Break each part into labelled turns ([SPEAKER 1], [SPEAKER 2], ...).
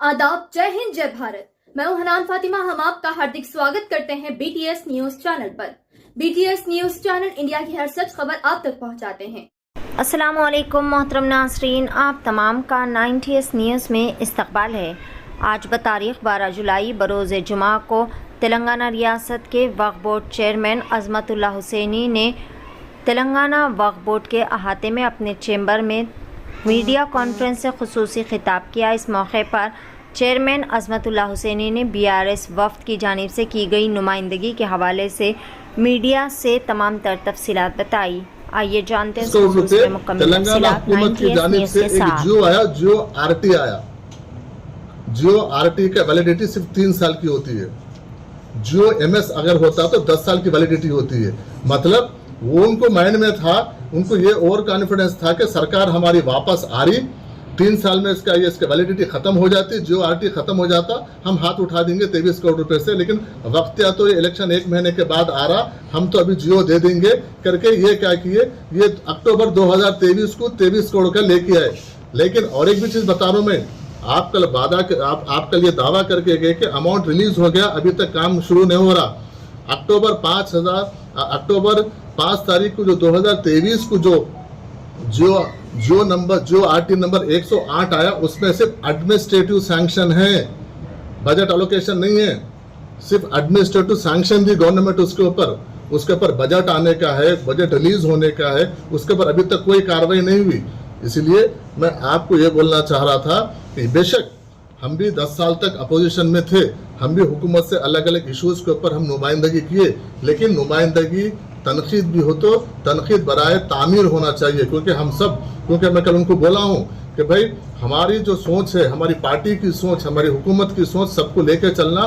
[SPEAKER 1] आदाब, जय हिंद, जय भारत। मैं हूं हनान फातिमा। हम आपका हार्दिक स्वागत करते हैं BTS न्यूज चैनल पर। BTS न्यूज चैनल इंडिया की हर सच खबर आप तक पहुंचाते हैं।
[SPEAKER 2] अस्सलामुअलैकुम मोहतरम नाज़रीन, आप तमाम का 90s न्यूज़ में इस्तकबाल है। आज बतारीख 12 जुलाई बरोज़ जुमा को तेलंगाना रियासत के वक्फ बोर्ड चेयरमैन अज़मतुल्ला हुसैनी ने तेलंगाना वक्फ बोर्ड के अहाते में अपने चैम्बर में मीडिया कॉन्फ्रेंस से खुसूसी खिताब किया। इस मौके पर चेयरमैन अज़मतुल्ला हुसैनी ने BRS वफ़द की जानिब से की गई नुमाइंदगी के हवाले से मीडिया से तमाम तर तफसीलात बताई। आइए जानते हैं
[SPEAKER 3] तेलंगाना हुकूमत की जानिब से एक जियो आया, जियो RT आया। जियो RT का वैलिडिटी सिर्फ 3 साल की होती है। जियो MS अगर होता तो 10 साल की वैलिडिटी होती है। मतलब वो उनको माइंड में था, उनको ये ओवर कॉन्फिडेंस था कि सरकार हमारी वापस आ रही, 3 साल में इसका वैलिडिटी खत्म हो जाती, जियो RT खत्म हो जाता, हम हाथ उठा देंगे 23 करोड़ रुपए से। लेकिन वक्त या तो ये इलेक्शन 1 महीने के बाद आ रहा, हम तो अभी जियो दे देंगे करके ये क्या किए, ये अक्टूबर 2023 को 23 करोड़ का लेके आए। लेकिन और एक भी चीज बता रहा हूं मैं, आप कल आप कल ये दावा करके गए कि अमाउंट रिलीज हो गया, अभी तक काम शुरू नहीं हो रहा। अक्टूबर 5 तारीख को जो 2023 को जो RT नंबर 108 आया, उसमें सिर्फ एडमिनिस्ट्रेटिव सैंक्शन है, बजट एलोकेशन नहीं है। सिर्फ एडमिनिस्ट्रेटिव सैंक्शन दी गवर्नमेंट उसके ऊपर बजट आने का है, बजट रिलीज होने का है, उसके ऊपर अभी तक कोई कार्रवाई नहीं हुई। इसलिए मैं आपको ये बोलना चाह रहा था कि बेशक हम भी 10 साल तक अपोजिशन में थे, हम भी हुकूमत से अलग अलग इश्यूज के ऊपर हम नुमाइंदगी किए, लेकिन नुमाइंदगी तनकीद भी हो तो तनकीद बराए तामीर होना चाहिए। क्योंकि मैं कल उनको बोला हूँ कि भाई हमारी जो सोच है, हमारी पार्टी की सोच, हमारी हुकूमत की सोच, सबको लेके चलना।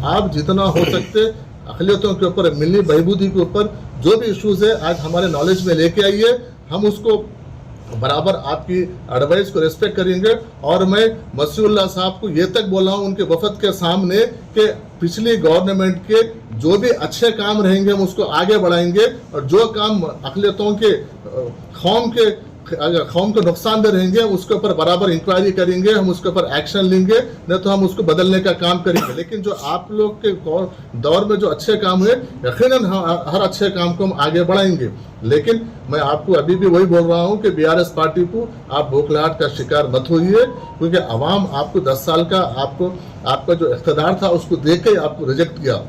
[SPEAKER 3] आप जितना हो सकते अक़लियतों के ऊपर, मिली बहबूदी के ऊपर जो भी इश्यूज है आज हमारे नॉलेज में लेके आइए, हम उसको बराबर आपकी एडवाइस को रिस्पेक्ट करेंगे। और मैं मसीउल्लाह साहब को ये तक बोला हूँ उनके वफद के सामने कि पिछली गवर्नमेंट के जो भी अच्छे काम रहेंगे हम उसको आगे बढ़ाएंगे, और जो काम अक़लियतों के कौम को नुकसान दे रहेंगे उसके ऊपर बराबर इंक्वायरी करेंगे, हम उसके ऊपर एक्शन लेंगे, नहीं तो हम उसको बदलने का काम करेंगे। लेकिन जो आप लोग के दौर में जो अच्छे काम है, यकीनन हर अच्छे काम को हम आगे बढ़ाएंगे। लेकिन मैं आपको अभी भी वही बोल रहा हूँ कि BRS पार्टी को आप बौखलाहट का शिकार मत होइए, क्योंकि अवाम आपको 10 साल का आपका जो इख्तिदार था उसको देख के आपको रिजेक्ट किया।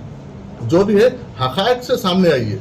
[SPEAKER 3] जो भी है हक़ाइक़ से सामने आइए।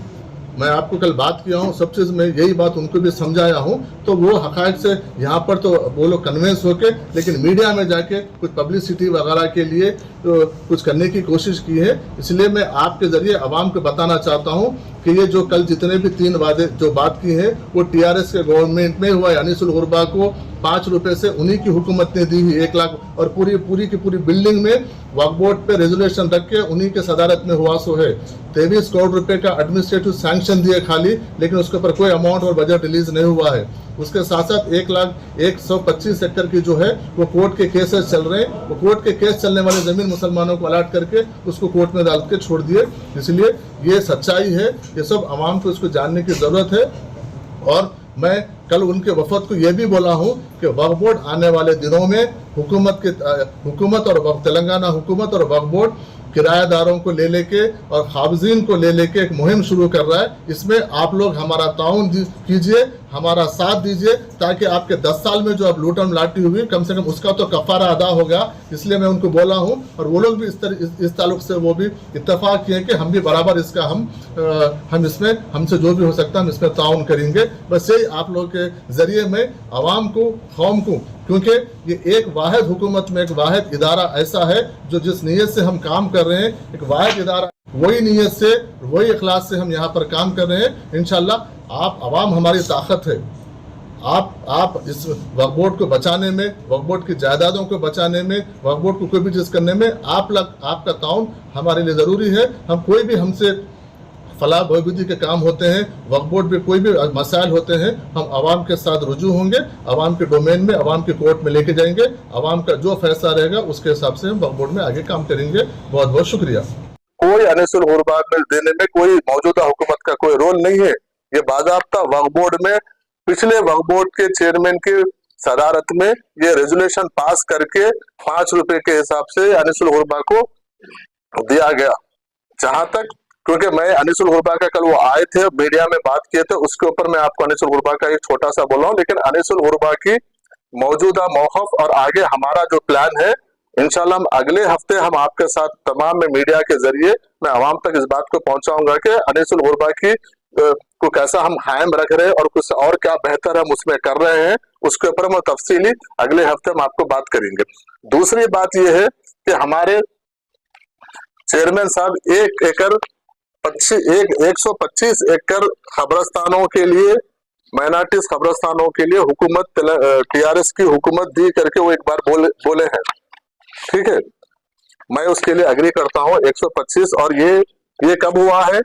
[SPEAKER 3] मैं आपको कल बात किया हूँ, सब चीज़ में यही बात उनको भी समझाया हूँ, तो वो हक़ाइक़ से यहाँ पर तो वो लोग कन्विंस होके, लेकिन मीडिया में जाके कुछ पब्लिसिटी वगैरह के लिए तो कुछ करने की कोशिश की है। इसलिए मैं आपके ज़रिए आवाम को बताना चाहता हूँ कि ये जो कल जितने भी 3 वादे जो बात की है वो TRS के गवर्नमेंट में हुआ है। अनीसुल गुरबा को 5 रुपए से उन्हीं की हुकूमत ने दी हुई 1 लाख, और पूरी की पूरी बिल्डिंग में वक्फ बोर्ड पे रेजोल्यूशन रख के उन्हीं के सदारत में हुआ सो है। 23 करोड़ रुपए का एडमिनिस्ट्रेटिव सैंक्शन दिए खाली, लेकिन उसके ऊपर कोई अमाउंट और बजट रिलीज नहीं हुआ है। उसके साथ साथ 1,125 एकड़ की जो है वो कोर्ट के केसेस चल रहे हैं। वो कोर्ट के केस चलने वाले जमीन मुसलमानों को अलाट करके उसको कोर्ट में डाल के छोड़ दिए। इसलिए ये सच्चाई है, ये सब आवाम को इसको जानने की जरूरत है। और मैं कल उनके वफद को यह भी बोला हूं कि वक्फ बोर्ड आने वाले दिनों में हुकूमत और तेलंगाना हुकूमत और वक्फ बोर्ड किराएदारों को ले लेके और खाबजीन को ले लेके एक मुहिम शुरू कर रहा है। इसमें आप लोग हमारा ताउन कीजिए, हमारा साथ दीजिए, ताकि आपके 10 साल में जो अब लूटम लाटी हुई कम से कम उसका तो कफारा अदा होगा। इसलिए मैं उनको बोला हूं, और वो लोग भी इस ताल्लुक से वो भी इत्तफाक किए कि हम भी बराबर इसका हम इसमें हमसे जो भी हो सकता है हम इसमें ताउन करेंगे। बस यही आप लोग के जरिए में आवाम को, कौम को, क्योंकि ये एक वाहिद हुकूमत में एक वाहिद इदारा ऐसा है जो जिस नीयत से हम काम कर रहे हैं, एक वाहिद इदारा वही नीयत से, वही इखलास से हम यहाँ पर काम कर रहे हैं। इंशाल्लाह आप आवाम हमारी ताकत है। आप इस वक्फ बोर्ड को बचाने में, वक्फ बोर्ड की जायदादों को बचाने में, वक्फ बोर्ड को कोई भी चीज़ करने में आपका ताउन हमारे लिए ज़रूरी है। हम कोई भी हमसे फलाह बहबूदी के काम होते हैं, वक्फ बोर्ड पे कोई भी मसाइल होते हैं, हम आवाम के साथ रुजू होंगे, आवाम के डोमेन में, आवाम के कोर्ट में लेके जाएंगे। आवाम का जो फैसला रहेगा उसके हिसाब से हम वक्फ बोर्ड में आगे काम करेंगे। बहुत बहुत शुक्रिया।
[SPEAKER 4] कोई अनीसुल गुरबा में देने में कोई मौजूदा हुकूमत का कोई रोल नहीं है। ये बाज़ाब्ता वक्फ बोर्ड में पिछले वक्फ बोर्ड के चेयरमैन के सदारत में ये रेजोल्यूशन पास करके 5 रुपए के हिसाब से अनिसुल गुरबा को दिया गया। जहां तक, क्योंकि मैं अनिसुल गुरबा का कल वो आए थे मीडिया में बात किए थे, उसके ऊपर मैं आपको अनिसुल गुरबा का एक छोटा सा बोला हूं, लेकिन अनिसुल गुरबा की मौजूदा मौक़िफ़ और आगे हमारा जो प्लान है, इंशाल्लाह हम अगले हफ्ते हम आपके साथ तमाम में मीडिया के जरिए मैं आवाम तक इस बात को पहुंचाऊंगा कि अनिसुल गुरबा की को कैसा हम कायम रख रहे हैं और कुछ और क्या बेहतर हम उसमें कर रहे हैं, उसके ऊपर हम तफसीली अगले हफ्ते हम आपको बात करेंगे। दूसरी बात यह है कि हमारे चेयरमैन साहब 125 एकड़ खबरस्तानों के लिए, माइनॉरिटीज खबरस्तानों के लिए हुकूमत टीआरएस की हुकूमत दी करके वो एक बार बोले हैं, ठीक है, मैं उसके लिए एग्री करता हूँ 125। और ये कब हुआ है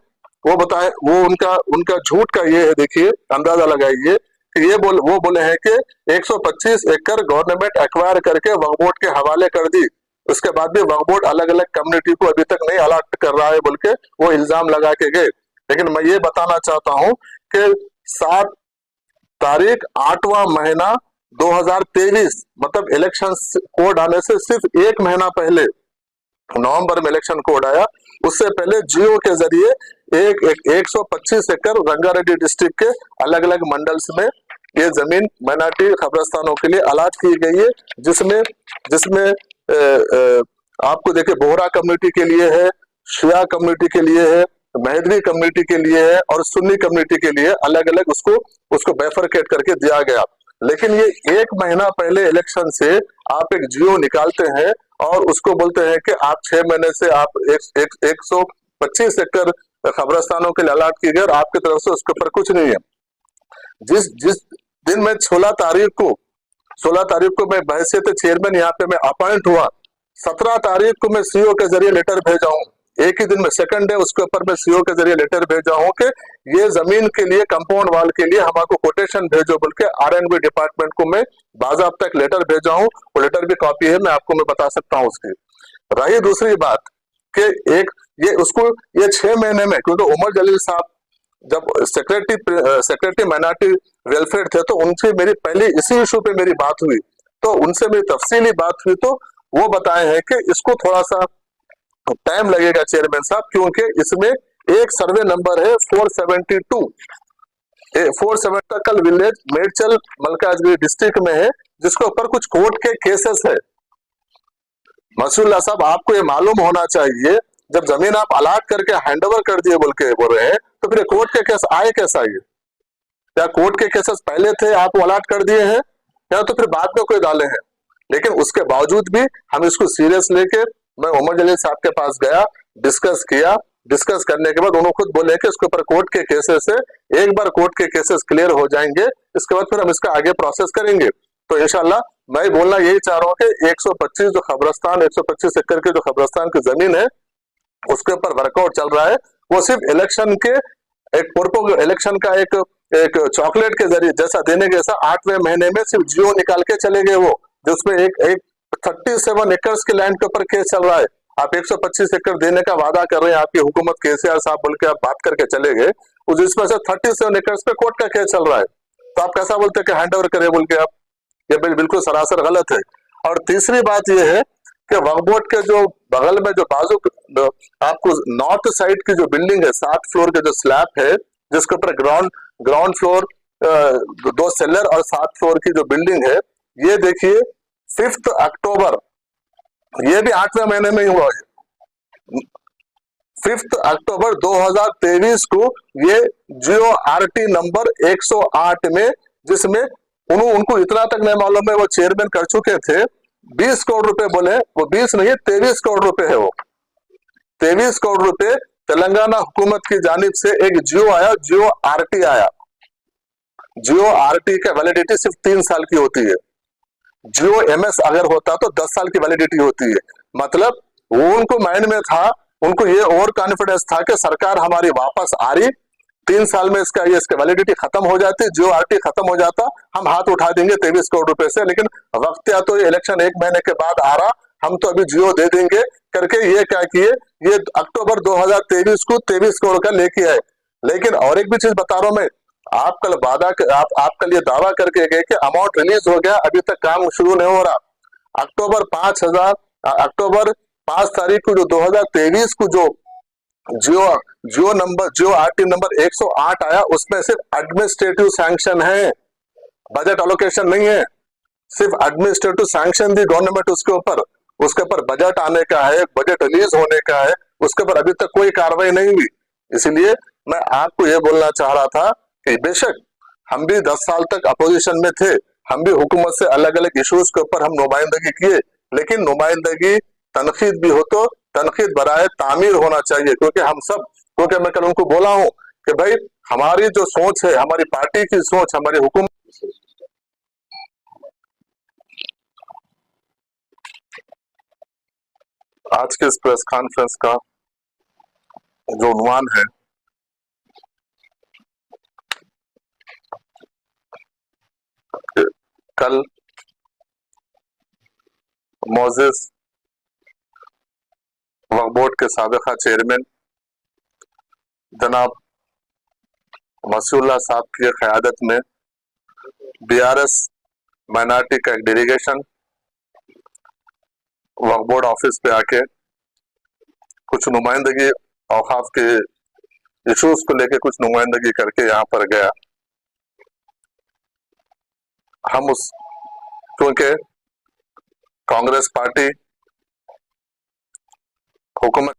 [SPEAKER 4] वो बताए, वो उनका झूठ का ये है, देखिए अंदाजा लगाइए कि वो बोले हैं कि 125 एकड़ गवर्नमेंट एक्वायर करके वक्फ बोर्ड के हवाले कर दी, उसके बाद भी वक्फ बोर्ड अलग अलग कम्युनिटी को अभी तक नहीं अलॉट कर रहा है बोल के वो इल्जाम लगा के गए। लेकिन मैं ये बताना चाहता हूँ कि 7 तारीख 8वां महीना 2023 मतलब इलेक्शन कोड आने से सिर्फ 1 महीना पहले, नवंबर में इलेक्शन कोड आया, उससे पहले जियो के जरिए 125 एकड़ रंगारेड्डी डिस्ट्रिक्ट के अलग अलग मंडल्स में ये जमीन माइनॉरिटी खबरस्तानों के लिए अलॉट की गई है, जिसमें आपको देखिए बोहरा कम्युनिटी के लिए है, शिया कम्युनिटी के लिए है, महदवी कम्युनिटी के लिए है और सुन्नी कम्युनिटी के लिए अलग अलग उसको बैफरकेट करके दिया गया। लेकिन ये 1 महीना पहले इलेक्शन से आप एक जियो निकालते हैं और उसको बोलते हैं कि आप 6 महीने से आप 125 एकड़ खबरस्तानों के लिए अलॉट की गई और आपकी तरफ से उसके ऊपर कुछ नहीं है। जिस दिन में 16 तारीख को मैं बहैसियत चेयरमैन यहाँ पे मैं अपॉइंट हुआ, 17 तारीख को मैं सीओ के जरिए लेटर भेजा हूँ, एक ही दिन में सेकंड डे उसके ऊपर मैं सीओ के जरिए लेटर भेजा हूँ कि ये जमीन के लिए कंपाउंड वाल के लिए हमको कोटेशन भेजो बोल के आरएनबी डिपार्टमेंट को मैं बाज़ाब्ता एक लेटर भेजा हूँ, वो लेटर भी कॉपी है, मैं आपको मैं बता सकता हूँ उसकी। रही दूसरी बात कि ये 6 महीने में, क्योंकि उमर जलील साहब जब सेक्रेटरी माइनॉरिटी वेलफेयर थे तो उनसे मेरी पहली इसी इशू पे मेरी बात हुई, तो उनसे मेरी तफसीली बात हुई, तो वो बताए हैं कि इसको थोड़ा सा टाइम लगेगा चेयरमैन साहब, क्योंकि इसमें एक सर्वे नंबर है 472 470 विलेज मेडचल मलकाजगिरी डिस्ट्रिक्ट में है, जिसके ऊपर कुछ कोर्ट के केसेस है। मसूल्ला साहब आपको ये मालूम होना चाहिए, जब जमीन आप अलाट करके हैंडओवर कर दिए बोल रहे हैं, तो फिर कोर्ट के केस आए कैसा? ये क्या कोर्ट के केसेस पहले थे आप वो अलाट कर दिए हैं या तो फिर बाद में कोई डाले हैं? लेकिन उसके बावजूद भी हम इसको सीरियस लेके मैं उमर जलील साहब के पास गया, डिस्कस किया, डिस्कस करने के बाद उन्होंने खुद बोले कि इसके ऊपर कोर्ट के केसेस है, एक बार कोर्ट के केसेस क्लियर हो जाएंगे इसके बाद फिर हम इसका आगे प्रोसेस करेंगे। तो इंशाल्लाह मैं बोलना यही चाह रहा हूँ कि 125 जो खबरस्तान 125 एकड़ के जो खबरस्तान की जमीन है उसके ऊपर वर्कआउट चल रहा है, वो सिर्फ इलेक्शन के एक इलेक्शन का एक चॉकलेट के जरिए जैसा देने के जैसा 8वें महीने में सिर्फ जियो निकाल के चले गए, वो जिसमें एक 37 एकड़ के लैंड के ऊपर केस चल रहा है। आप 125 एकड़ देने का वादा कर रहे हैं, आपकी हुकूमत केसीआर साहब बोल के आप बात करके चले गए, जिसमें से 37 एकड़ पे कोर्ट का केस चल रहा है, तो आप कैसा बोलते हैं कि हैंड ओवर करे बोल के आप? ये बिल्कुल सरासर गलत है। और तीसरी बात यह है कि वक्फ बोर्ड के जो बगल में जो बाजू आपको नॉर्थ साइड की जो बिल्डिंग है 7 फ्लोर के जो स्लैब है, जिसके ऊपर ग्राउंड फ्लोर 2 सेलर और 7 फ्लोर की जो बिल्डिंग है, ये देखिए 5 अक्टूबर, ये भी 8वें महीने में ही हुआ है, 5 अक्टूबर 2023 को ये जियो आरटी नंबर 108 में, जिसमें उनको इतना तक नहीं मालूम है, वो चेयरमैन कर चुके थे, 20 करोड़ रुपए बोले, वो 20 नहीं 23 करोड़ रुपए है, वो 23 करोड़ रुपए तेलंगाना हुकूमत की जानिब से एक जियो आया, जियो आरटी आया। जियो आरटी का वैलिडिटी सिर्फ 3 साल की होती है, जियो एमएस अगर होता तो 10 साल की वैलिडिटी होती है। मतलब वो उनको माइंड में था, उनको ये और कॉन्फिडेंस था कि सरकार हमारी वापस आ रही, 3 साल में इसका वैलिडिटी खत्म हो जाती, जियो आरटी खत्म हो जाता, हम हाथ उठा देंगे 23 करोड़ रुपए से। लेकिन वक्त या तो ये इलेक्शन 1 महीने के बाद आ रहा, हम तो अभी जियो दे देंगे करके ये क्या किए, ये अक्टूबर 2023 को 23 करोड़ का लेके आए। लेकिन और एक भी चीज बता रहा हूं मैं, आप कल आप कल ये दावा करके गए कि अमाउंट रिलीज हो गया, अभी तक काम शुरू नहीं हो रहा। अक्टूबर 5 तारीख को जो 2023 को जो जियो आरटी नंबर 108 आया, उसमें सिर्फ एडमिनिस्ट्रेटिव सैंक्शन है, बजट एलोकेशन नहीं है। सिर्फ एडमिनिस्ट्रेटिव सैंक्शन दी गवर्नमेंट, उसके ऊपर बजट आने का है, बजट रिलीज होने का है, उसके ऊपर अभी तक कोई कार्रवाई नहीं हुई। इसलिए मैं आपको ये बोलना चाह रहा था कि बेशक हम भी 10 साल तक अपोजिशन में थे, हम भी हुकूमत से अलग अलग इश्यूज के ऊपर हम नुमाइंदगी किए, लेकिन नुमाइंदगी तनकीद भी हो तो तनकीद बराए तामीर होना चाहिए। क्योंकि मैं कल उनको बोला हूं कि भाई हमारी जो सोच है, हमारी पार्टी की सोच, हमारी हुकूमत, आज के इस प्रेस कॉन्फ्रेंस का जो उन्वान है, कल मोजिज वक्फ बोर्ड के साबिका चेयरमैन जनाब मसूल्ला साहब की क़यादत में BRS माइनॉरिटी का एक डेलीगेशन वक्फ बोर्ड ऑफिस पे आके कुछ नुमाइंदगी औकाफ के इश्यूज को लेके कुछ नुमाइंदगी करके यहाँ पर गया। क्योंकि कांग्रेस पार्टी हुकूमत